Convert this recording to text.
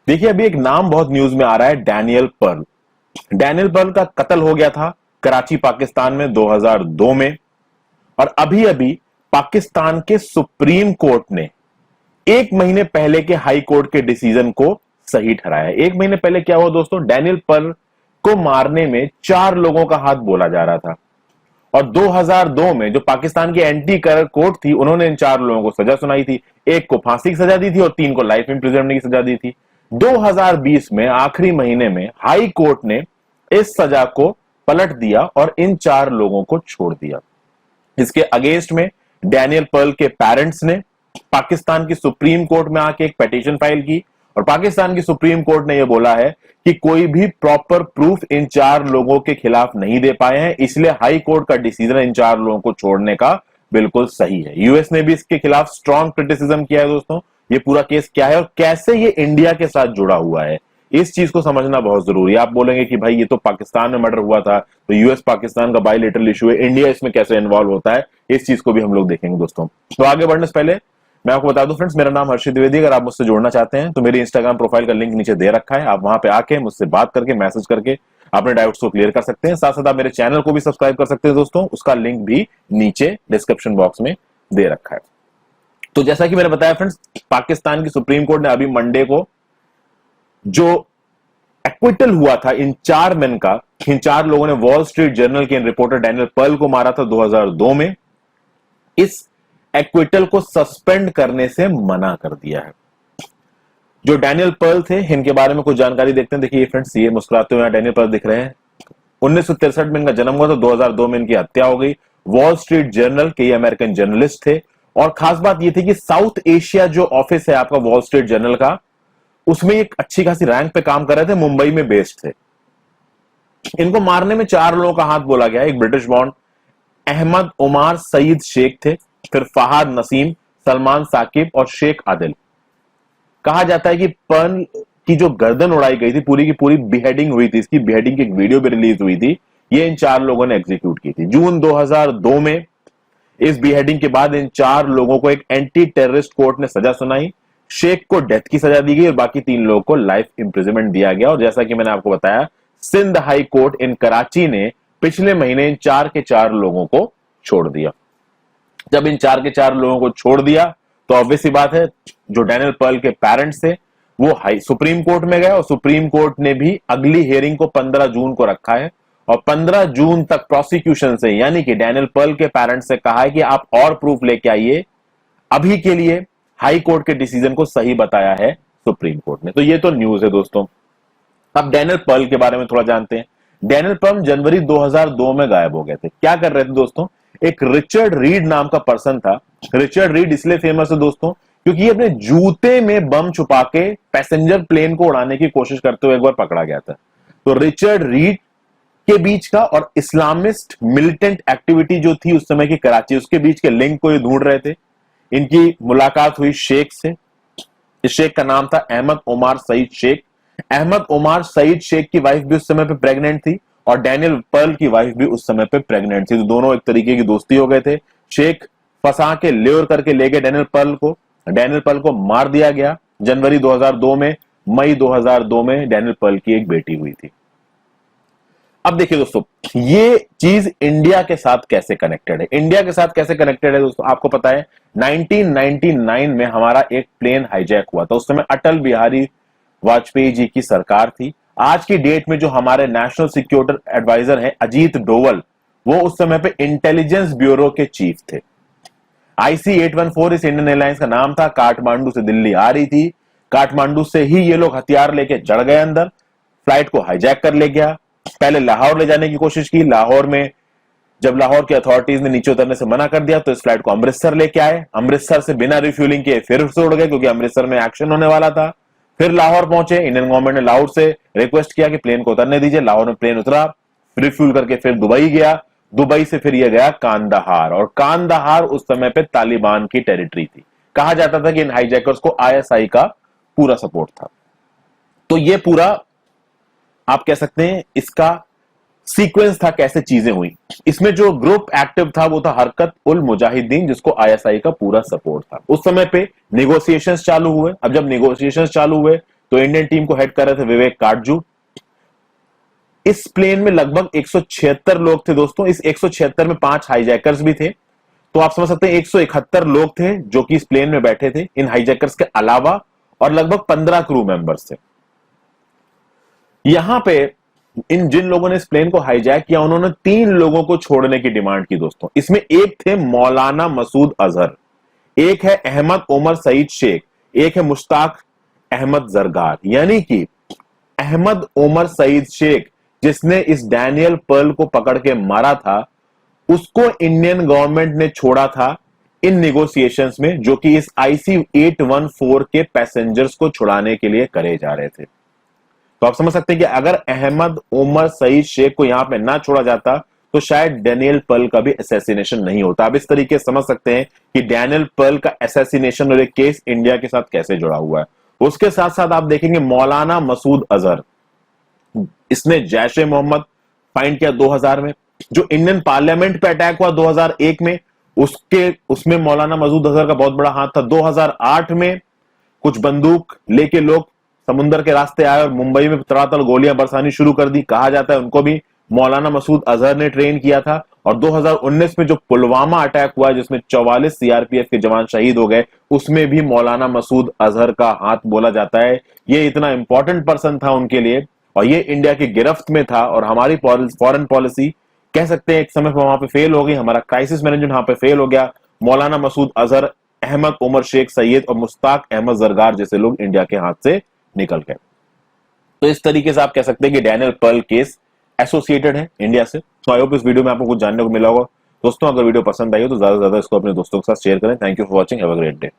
देखिए अभी एक नाम बहुत न्यूज में आ रहा है, डैनियल पर्ल। डैनियल पर्ल का कत्ल हो गया था कराची पाकिस्तान में 2002 में। और अभी अभी पाकिस्तान के सुप्रीम कोर्ट ने एक महीने पहले के हाई कोर्ट के डिसीजन को सही ठहराया। एक महीने पहले क्या हुआ दोस्तों, डैनियल पर्ल को मारने में 4 लोगों का हाथ बोला जा रहा था। और 2002 में जो पाकिस्तान की एंटी करर कोर्ट थी, उन्होंने इन 4 लोगों को सजा सुनाई थी। एक को फांसी की सजा दी थी और 3 को लाइफ इम्प्रिजनमेंट की सजा दी थी। 2020 में आखिरी महीने में हाई कोर्ट ने इस सजा को पलट दिया और इन 4 लोगों को छोड़ दिया। इसके अगेंस्ट में डैनियल पर्ल के पेरेंट्स ने पाकिस्तान की सुप्रीम कोर्ट में आके एक पिटीशन फाइल की और पाकिस्तान की सुप्रीम कोर्ट ने यह बोला है कि कोई भी प्रॉपर प्रूफ इन 4 लोगों के खिलाफ नहीं दे पाए हैं, इसलिए हाई कोर्ट का डिसीजन इन 4 लोगों को छोड़ने का बिल्कुल सही है। यूएस ने भी इसके खिलाफ स्ट्रॉन्ग क्रिटिसिज्म किया है दोस्तों। ये पूरा केस क्या है और कैसे ये इंडिया के साथ जुड़ा हुआ है, इस चीज को समझना बहुत जरूरी है। आप बोलेंगे कि भाई ये तो पाकिस्तान में मर्डर हुआ था, तो यूएस पाकिस्तान का बायलैटरल इशू है, इंडिया इसमें कैसे इन्वॉल्व होता है, इस चीज को भी हम लोग देखेंगे दोस्तों। तो आगे बढ़ने से पहले मैं आपको बता दूं फ्रेंड्स, मेरा नाम हर्षित द्विवेदी। अगर आप मुझसे जुड़ना चाहते हैं तो मेरी इंस्टाग्राम प्रोफाइल का लिंक नीचे दे रखा है, आप वहां पे आके मुझसे बात करके मैसेज करके अपने डाउट्स को क्लियर कर सकते हैं। साथ साथ आप मेरे चैनल को भी सब्सक्राइब कर सकते हैं दोस्तों, उसका लिंक भी नीचे डिस्क्रिप्शन बॉक्स में दे रखा है। तो जैसा कि मैंने बताया फ्रेंड्स, पाकिस्तान की सुप्रीम कोर्ट ने अभी मंडे को जो एक्विटल हुआ था इन 4 मेन का, इन 4 लोगों ने वॉल स्ट्रीट जर्नल के रिपोर्टर डैनियल पर्ल को मारा था 2002 में, इस एक्विटल को सस्पेंड करने से मना कर दिया है। जो डैनियल पर्ल थे, इनके बारे में कुछ जानकारी देखते हैं। देखिए फ्रेंड्स, ये मुस्कुराते हुए डैनियल पर्ल दिख रहे हैं। 1963 में इनका जन्म हुआ था, 2002 में इनकी हत्या हो गई। वॉल स्ट्रीट जर्नल के ये अमेरिकन जर्नलिस्ट थे और खास बात ये थी कि साउथ एशिया जो ऑफिस है आपका वॉल स्ट्रीट जर्नल का, उसमें एक अच्छी खासी रैंक पे काम कर रहे थे, मुंबई में बेस्ड थे। इनको मारने में 4 लोगों का हाथ बोला गया। एक ब्रिटिश बॉर्न अहमद उमार सईद शेख थे, फिर फहाद नसीम, सलमान साकिब और शेख आदिल। कहा जाता है कि पर्ल की जो गर्दन उड़ाई गई थी, पूरी की पूरी बिहेडिंग हुई थी, इसकी बिहेडिंग की एक वीडियो भी रिलीज हुई थी, ये इन 4 लोगों ने एग्जीक्यूट की थी। जून 2002 में इस बिहेडिंग के बाद इन 4 लोगों को एक एंटी टेररिस्ट कोर्ट ने सजा सुनाई। शेख को डेथ की सजा दी गई और बाकी 3 लोगों को लाइफ इंप्रिजनमेंट दिया गया। और जैसा कि मैंने आपको बताया, सिंध हाई कोर्ट इन कराची ने पिछले महीने इन 4 के 4 लोगों को छोड़ दिया। जब इन 4 के 4 लोगों को छोड़ दिया तो ऑब्वियस सी बात है, जो डैनियल पर्ल के पेरेंट्स थे वो हाई सुप्रीम कोर्ट में गए और सुप्रीम कोर्ट ने भी अगली हियरिंग को 15 जून को रखा है। और 15 जून तक प्रोसिक्यूशन से, यानी कि डैनियल पर्ल के पेरेंट्स से कहा है कि आप और प्रूफ लेके आइए। अभी के लिए हाई कोर्ट के डिसीजन को सही बताया है सुप्रीम कोर्ट ने। तो ये तो न्यूज है दोस्तों। अब डैनियल पर्ल के बारे में थोड़ा जानते हैं। डैनियल पर्ल जनवरी 2002 में गायब हो गए थे। क्या कर रहे थे दोस्तों, एक रिचर्ड रीड नाम का पर्सन था। रिचर्ड रीड इसलिए फेमस है दोस्तों क्योंकि अपने जूते में बम छुपा के पैसेंजर प्लेन को उड़ाने की कोशिश करते हुए एक बार पकड़ा गया था। तो रिचर्ड रीड के बीच का और इस्लामिस्ट मिलिटेंट एक्टिविटी जो थी उस समय की कराची, उसके बीच के लिंक को ये ढूंढ रहे थे। इनकी मुलाकात हुई शेख से। इस शेख का नाम था अहमद उमार सईद शेख। अहमद उमार सईद शेख की वाइफ भी उस समय पे प्रेग्नेंट थी और डैनियल पर्ल की वाइफ भी उस समय पे प्रेग्नेंट थी। तो दोनों एक तरीके की दोस्ती हो गए थे। शेख फंसा के ल्योर करके ले गए डैनियल पर्ल को। डैनियल पर्ल को मार दिया गया जनवरी 2002 में। मई 2002 में डैनियल पर्ल की एक बेटी हुई थी। अब देखिए दोस्तों, ये चीज इंडिया के साथ कैसे कनेक्टेड है। इंडिया के साथ कैसे कनेक्टेड है दोस्तों, आपको पता है 1999 में हमारा एक प्लेन हाईजैक हुआ था। उस समय अटल बिहारी वाजपेयी जी की सरकार थी। आज की डेट में जो हमारे नेशनल सिक्योरिटी एडवाइजर हैं अजीत डोवल, वो उस समय पे इंटेलिजेंस ब्यूरो के चीफ थे। IC-814 इस इंडियन एयरलाइंस का नाम था। काठमांडू से दिल्ली आ रही थी। काठमांडू से ही ये लोग हथियार लेके चढ़ गए अंदर, फ्लाइट को हाईजैक कर ले गया। पहले लाहौर ले जाने की कोशिश की। लाहौर में जब लाहौर की अथॉरिटीज ने नीचे उतरने से मना कर दिया तो इस फ्लाइट को अमृतसर लेके आए। अमृतसर से बिना रिफ्यूलिंग के फिर से उड़ गए क्योंकि अमृतसर में एक्शन होने वाला था। फिर लाहौर पहुंचे। इंडियन गवर्नमेंट ने लाहौर से रिक्वेस्ट किया कि प्लेन को उतरने दीजिए। लाहौर में प्लेन उतरा, रिफ्यूल करके फिर दुबई गया। दुबई से फिर यह गया कांदाहार, और कांदाहार उस समय पे तालिबान की टेरिटरी थी। कहा जाता था कि इन हाईजैकर्स को ISI का पूरा सपोर्ट था। तो ये पूरा आप कह सकते हैं इसका सीक्वेंस था, कैसे चीजें हुई। इसमें जो ग्रुप एक्टिव था वो था हरकत उल मुजाहिदीन, जिसको ISI का पूरा सपोर्ट था। उस समय पे नेगोशिएशंस चालू हुए। अब जब नेगोशिएशंस चालू हुए तो इंडियन टीम को हेड कर रहे थे विवेक काटजू। इस प्लेन में लगभग 176 लोग थे दोस्तों। इस 176 में 5 हाईजैकर्स भी थे, तो आप समझ सकते हैं 171 लोग थे जो कि इस प्लेन में बैठे थे इन हाईजैकर्स के अलावा, और लगभग 15 क्रू मेंबर्स थे। यहां पे इन जिन लोगों ने इस प्लेन को हाईजैक किया, उन्होंने 3 लोगों को छोड़ने की डिमांड की दोस्तों। इसमें एक थे मौलाना मसूद अजहर, एक है अहमद उमर सईद शेख, एक है मुश्ताक अहमद जरगार। यानी कि अहमद उमर सईद शेख जिसने इस डैनियल पर्ल को पकड़ के मारा था, उसको इंडियन गवर्नमेंट ने छोड़ा था इन नेगोशिएशंस में, जो कि इस IC 814 के पैसेंजर्स को छुड़ाने के लिए करे जा रहे थे। तो आप समझ सकते हैं कि अगर अहमद उमर सईद शेख को यहां पे ना छोड़ा जाता तो शायद डैनियल पर्ल का भी असैसिनेशन नहीं होता। आप इस तरीके से समझ सकते हैं कि डैनियल पर्ल का असैसिनेशन और एक केस इंडिया के साथ कैसे जुड़ा हुआ है। उसके साथ साथ आप देखेंगे मौलाना मसूद अजहर, इसने जैश ए मोहम्मद फाइंड किया 2000 में। जो इंडियन पार्लियामेंट पे अटैक हुआ 2001 में, उसमें मौलाना मसूद अजहर का बहुत बड़ा हाथ था। 2008 में कुछ बंदूक लेके लोग समुद्र के रास्ते आए और मुंबई में तड़ातड़ गोलियां बरसानी शुरू कर दी। कहा जाता है उनको भी मौलाना मसूद अजहर ने ट्रेन किया था। और 2019 में जो पुलवामा अटैक हुआ जिसमें 44 CRPF के जवान शहीद हो गए, उसमें भी मौलाना मसूद अजहर का हाथ बोला जाता है। ये इतना इंपॉर्टेंट पर्सन था उनके लिए और ये इंडिया की गिरफ्त में था, और हमारी फॉरेन पॉलिसी कह सकते हैं एक समय पर वहां पे फेल हो गई, हमारा क्राइसिस मैनेजमेंट वहां पे फेल हो गया। मौलाना मसूद अजहर, अहमद उमर शेख सैयद और मुश्ताक अहमद जरगार जैसे लोग इंडिया के हाथ से निकल गए। तो इस तरीके से आप कह सकते हैं कि डैनियल पर्ल केस एसोसिएटेड है इंडिया से। तो आई होप इस वीडियो में आपको कुछ जानने को मिला होगा। दोस्तों अगर वीडियो पसंद आई हो तो ज्यादा से ज्यादा इसको अपने दोस्तों के साथ शेयर करें। Thank you for watching, have a great day.